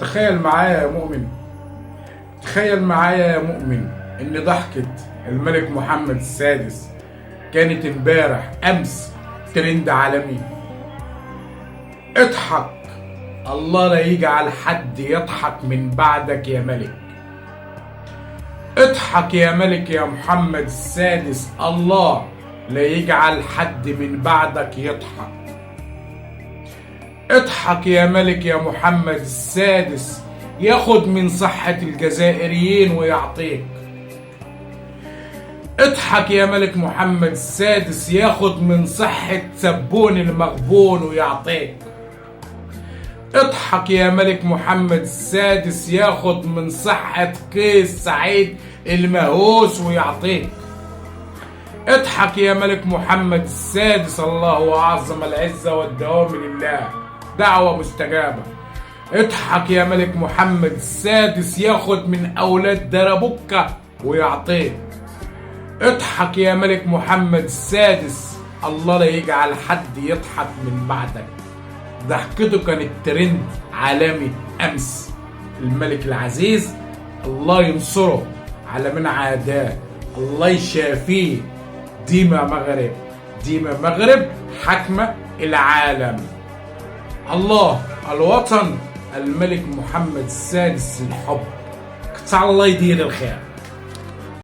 تخيل معايا يا مؤمن، تخيل معايا يا مؤمن ان ضحكة الملك محمد السادس كانت امبارح امس ترند عالمي. اضحك، الله لا يجعل حد يضحك من بعدك يا ملك. اضحك يا ملك يا محمد السادس، الله لا يجعل حد من بعدك يضحك. اضحك يا ملك يا محمد السادس، ياخد من صحة الجزائريين ويعطيك. اضحك يا ملك محمد السادس، ياخد من صحة سبون المغبون ويعطيك. اضحك يا ملك محمد السادس، ياخد من صحة قيس سعيد المهووس ويعطيك. اضحك يا ملك محمد السادس، الله أعظم العزة والدوام لله، دعوة مستجابة. اضحك يا ملك محمد السادس، ياخد من أولاد دربكة ويعطيك. اضحك يا ملك محمد السادس، الله لا يجعل حد يضحك من بعدك. ضحكته كانت ترند عالمي أمس. الملك العزيز الله ينصره على من عاداه، الله يشافيه. ديما مغرب، ديما مغرب حكمة العالم. الله، الوطن، الملك محمد السادس، الحب. قطع الله يدير الخير.